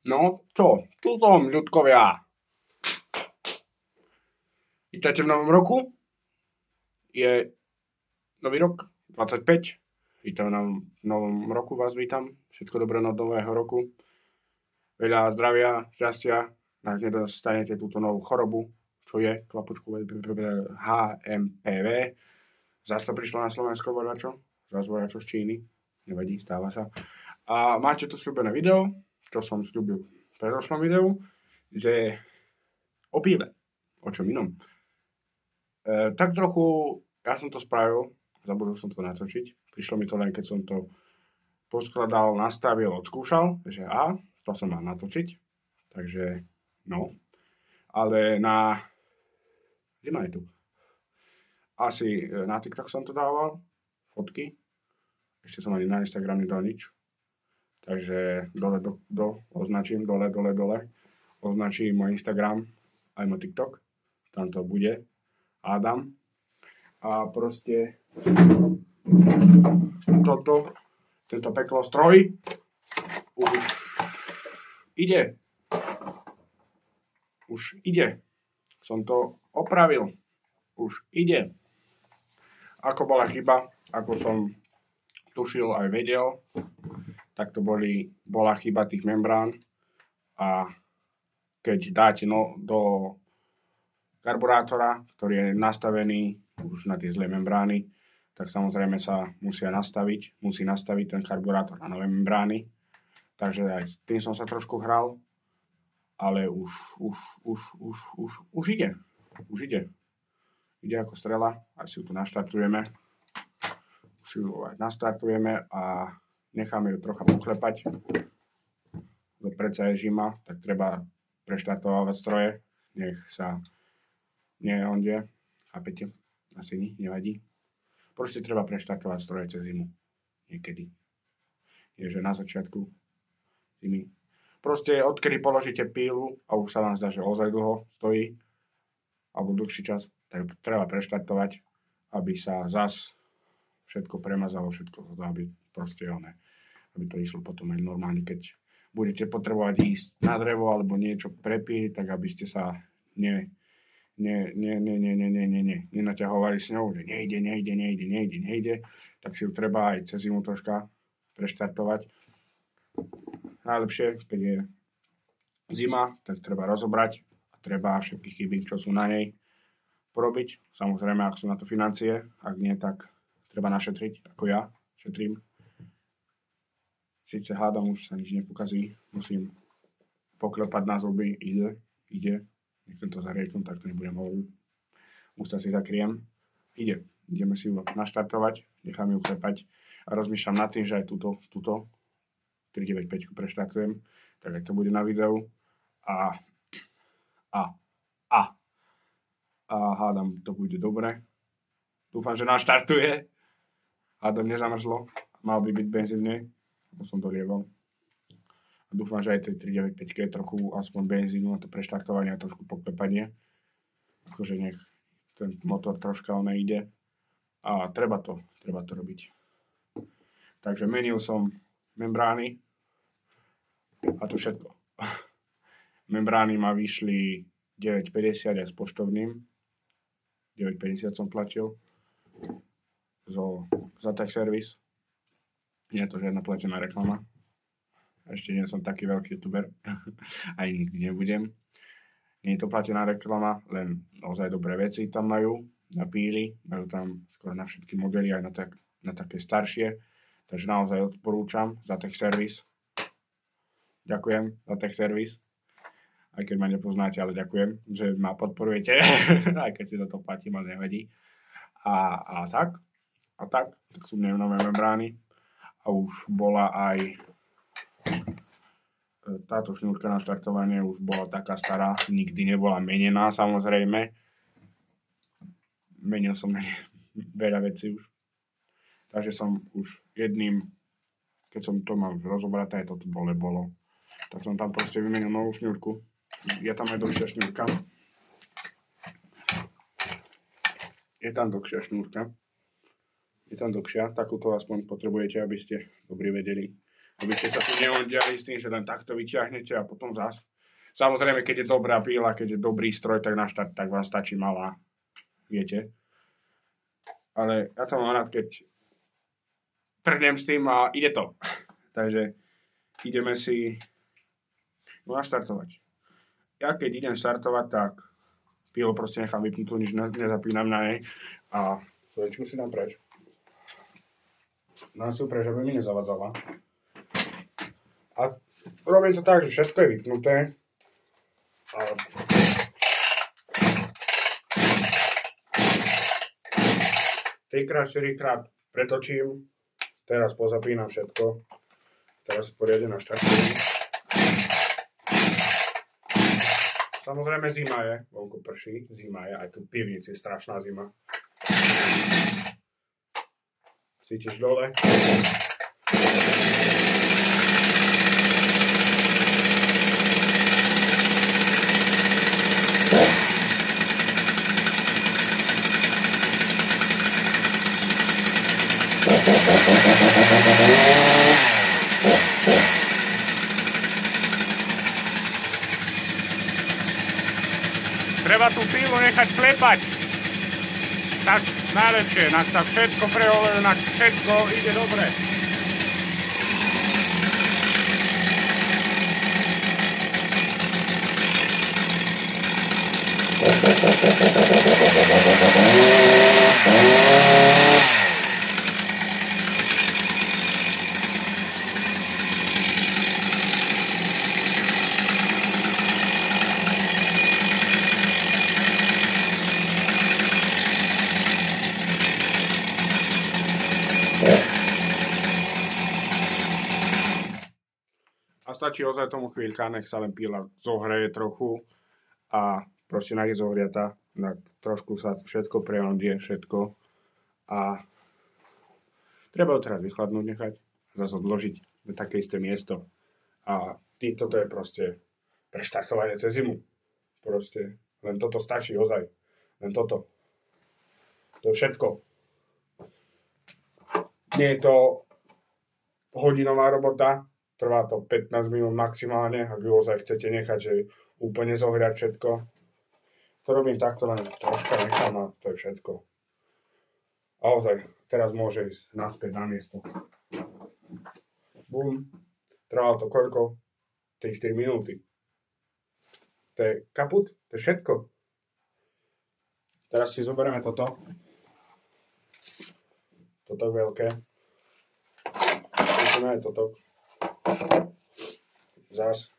No, čo? Tu som, ľudkovia. Vítajte v novom roku. Je nový rok, 25. Vítam v novom roku, vás vítam. Všetko dobré od nového roku. Veľa zdravia, šťastia, ak nedostanete túto novú chorobu, čo je kvapočkové HMPV. Zas to prišlo na Slovensko voľačo, zas voľačo z Číny, nevadí, stáva sa. A máte tu sľúbené video, čo som sľúbil v predošlom videu, že o píle, o čom inom. Tak trochu, ja som to spravil, zabudol som to natočiť, prišlo mi to len, keď som to poskladal, nastavil, odskúšal, že to som mal natočiť, takže no, ale kde ma je tu? Asi na TikTok som to dával, fotky, ešte som ani na Instagram nedal nič, takže dole označím, dole, označím môj Instagram, aj môj TikTok, tam to bude, Adam, a proste tento peklo stroj už ide, som to opravil, už ide. Ako bola chyba, ako som tušil aj vedel, tak to bola chyba tých membrán a keď dáte do karburátora, ktorý je nastavený už na tie zlé membrány, tak samozrejme sa musí nastaviť ten karburátor na nové membrány. Takže aj s tým som sa trošku hral, ale už ide. Ide ako strela, aj si ju tu naštartujeme. A necháme ju trocha poklepať. Predsa je zima, tak treba preštartovať stroje. Nech sa neonde, chápete? Asi nevadí. Proste treba preštartovať stroje cez zimu. Niekedy. Je, že na začiatku zimy. Proste odkedy položíte pílu a už sa vám zdá, že ozaj dlho stojí, alebo dlhší čas, tak treba preštartovať, aby sa zas všetko premazalo, aby proste aby to išlo potom aj normálne, keď budete potrebovať ísť na drevo alebo niečo prepíliť, tak aby ste sa nenaťahovali s ňou, že nejde, tak si ju treba aj cez zimu troška preštartovať. Najlepšie, keď je zima, tak treba rozobrať a treba všetky chyby, čo sú na nej, porobiť. Samozrejme, ak sú na to financie, ak nie, tak treba našetriť, ako ja šetrím. Sice hádam, už sa nič nepokazí, musím poklepať na zuby, ide. Nechcem to zarieknúť, tak to nebudem hovoriť. Ústa si zakriem. Ideme si ju naštartovať, nechám ju klepať a rozmýšľam nad tým, že aj túto 395 preštartujem, tak aj to bude na videu. A hádam, to bude dobre. Dúfam, že naštartuje. Hádam, nezamrzlo. Mal by byť benzín v nej, bo som to lieval. A dúfam, že aj tej 395 je trochu aspoň benzínu na to preštartovanie a trošku poklepanie. Akože nech ten motor troška ide. A treba to robiť. Takže menil som membrány a to všetko. Membrány ma vyšli 9,50 aj s poštovným. 9,50 som platil za Tech Service. Nie je to žiadna platená reklama. Ešte nie som taký veľký youtuber. Aj nikdy nebudem. Nie je to platená reklama, len naozaj dobré veci tam majú na píli. Majú tam skoro na všetky modely, aj na také staršie. Takže naozaj odporúčam za Tech Service. Ďakujem za Tech Service. Aj keď ma nepoznáte, ale ďakujem, že ma podporujete. Aj keď si za to platím, ale nevadí. A tak sú nové membrány. A už bola aj táto šňúrka na štartovanie už bola taká stará, nikdy nebola menená, samozrejme. Menil som veľa vecí už. Takže som už jedným, keď som to mal rozobrať, aj toto bolo. Tak som tam proste vymenil novú šňúrku. Je tam aj dlhšia šňúrka. Je tam dlhšia, takúto aspoň potrebujete, aby ste dobre vedeli. aby ste sa tu neondiali s tým, že len takto vyťahnete a potom zás. Samozrejme, keď je dobrá píla, keď je dobrý stroj, tak na štart, tak vám stačí malá. Viete? Ale ja to mám rád, keď trhnem s tým a ide to. Takže ideme si naštartovať. Ja keď idem štartovať, tak pílu proste nechám vypnutú, nič nezapínam na nej a svoječku si dám preč. Dám si ju preč, aby mi nezavadzala. A robím to tak, že všetko je vypnuté. A 3-krát, 4-krát pretočím. Teraz pozapínam všetko. Teraz poriadne naštartujem. Samozrejme zima je, vonku prší, zima je, aj tu v pivnici je strašná zima. Cítiš dole. Treba tú pílu nechať klepať. Tak najlepšie, nech sa všetko prehovoruje, nech všetko ide dobre. A stačí ozaj tomu chvíľka, nech sa len píla zohreje trochu a proste nech je zohriata, trošku sa všetko preondie, všetko a treba ho teraz vychladnúť nechať a zase odložiť na také isté miesto. A toto je proste preštartovanie cez zimu. Proste len toto stačí ozaj. Len toto. To je všetko. Nie je to hodinová robota, trvá to 15 minút maximálne, ak ju ozaj chcete nechať, že úplne zohriať všetko. To robím takto, len troška nechám a to je všetko. A ozaj, teraz môže ísť naspäť na miesto. Bum. Trvalo to koľko? 3-4 minúty. To je kaput, to je všetko. Teraz si zoberieme toto. Toto veľké. Toto je toto. Zas.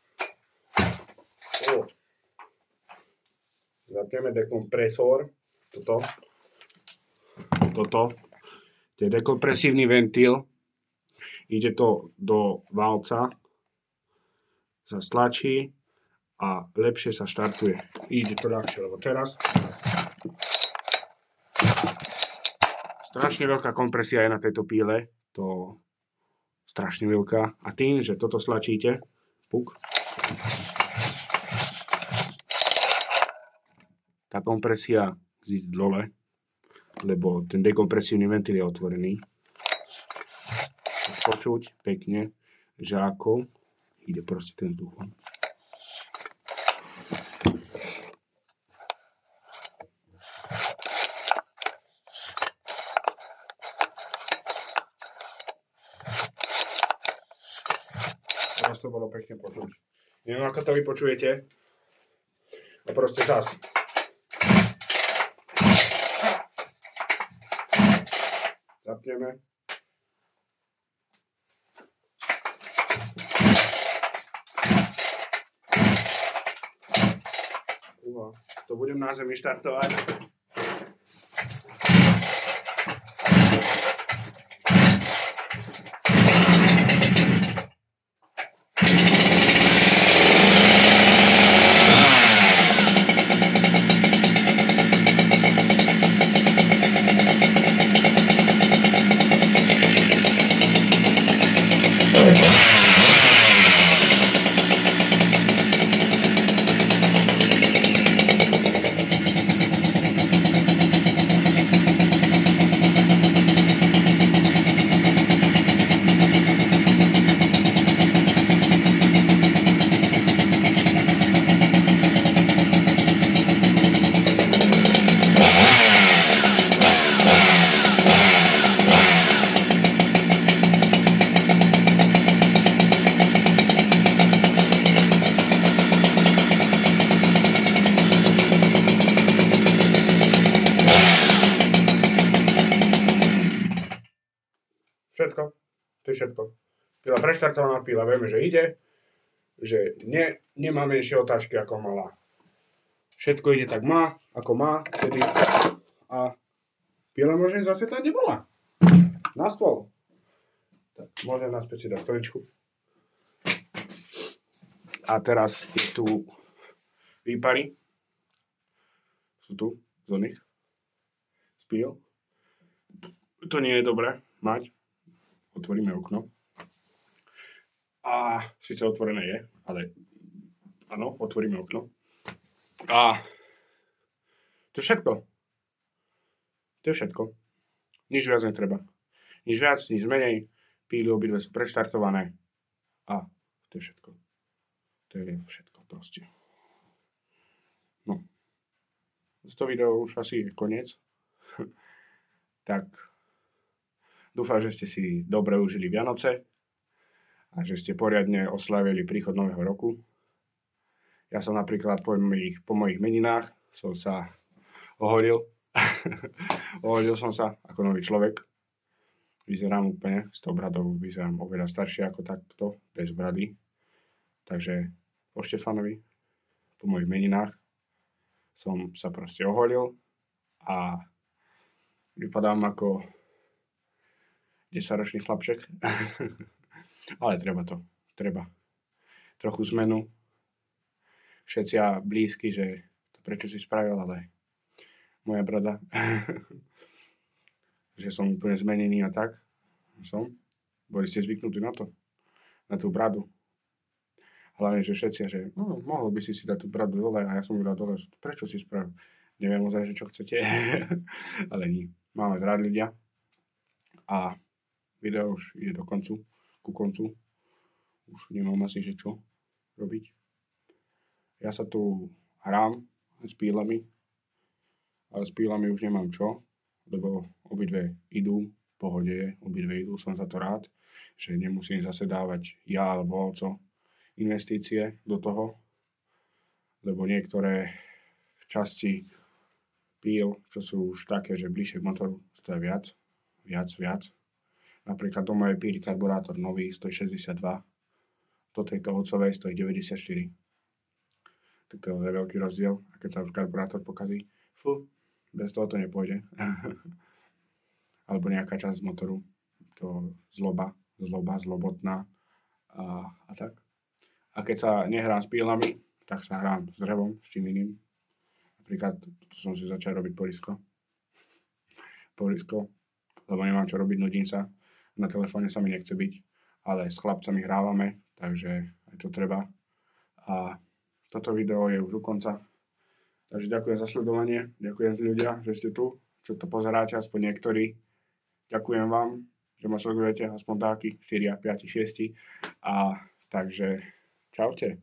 Zapneme dekompresor. Toto. To je dekompresívny ventil. Ide to do válca. Zastlačí a lepšie sa štartuje. Ide to ľahšie, lebo teraz strašne veľká kompresia je na tejto píle. To strašne veľká. A tým, že toto stlačíte, puk, tá kompresia zíde dole, lebo ten dekompresívny ventil je otvorený. Počuť pekne, že ako ide proste ten vzduch. Teraz to bolo pekne počuť. Neviem, ako to vy počujete. A proste zas. Zapneme. To budem na zemi štartovať. všetko. To je všetko. Pila preštartovaná, pila vieme, že ide, že nemá menšie otáčky, ako mala. Všetko ide tak ako má, vtedy. A pila možno zase tam nebola. Na stôl. Tak, môžem naspäť si dať stoličku. A teraz je tu výpary. Sú tu z oných. Spíl. To nie je dobré mať. Otvoríme okno. A síce otvorené je, ale áno, otvoríme okno. A to je všetko. To je všetko. Nič viac netreba. Nič viac, nič menej. Píly obidve sú preštartované. A to je všetko. To je všetko proste. No. To video už asi je koniec. Tak dúfam, že ste si dobre užili Vianoce a že ste poriadne oslavili príchod nového roku. Ja som napríklad po mojich meninách som sa oholil. Oholil som sa ako nový človek. Vyzerám úplne, s tou bradou vyzerám oveľa staršie ako takto, bez brady. Takže po Štefanovi, po mojich meninách som sa proste oholil a vypadám ako 10-ročný chlapček. Ale treba to. Treba. Trochu zmenu. Všetci blízky, že to prečo si spravil, ale moja brada. Že som úplne zmenený a tak. Boli ste zvyknutí na to. Na tú bradu. Hlavne, že všetci, že mohol by si dať tú bradu dole a ja som ju dal dole. Prečo si spravil? Neviem ozaj, že čo chcete. Ale nie. Máme rád ľudia. A video už ide ku koncu. Už nemám asi, že čo robiť. Ja sa tu hrám s pílami. Ale s pílami už nemám čo. Lebo obidve idú. V pohode, obidve idú. Som za to rád. Že nemusím zase dávať ja alebo oco investície do toho. Lebo niektoré časti píl, čo sú už také, že bližšie k motoru, stojí viac. Napríklad do mojej píly karburátor nový stojí 62, do tejto otcovej stojí 94. Tak to je veľký rozdiel. A keď sa už karburátor pokazí, bez toho to nepôjde. Alebo nejaká časť motoru, to zlobotná a tak. A keď sa nehrám s pílami, tak sa hrám s drevom, s čím iným. Napríklad, tu som si začal robiť porisko, lebo nemám čo robiť, nudím sa. Na telefóne sa mi nechce byť, ale s chlapcami hrávame, takže aj to treba. A toto video je už u konca. Takže ďakujem za sledovanie, ďakujem ľudia, že ste tu, čo to pozeráte, aspoň niektorí. Ďakujem vám, že ma sledujete, aspoň takí 4, 5, 6. A takže čaute.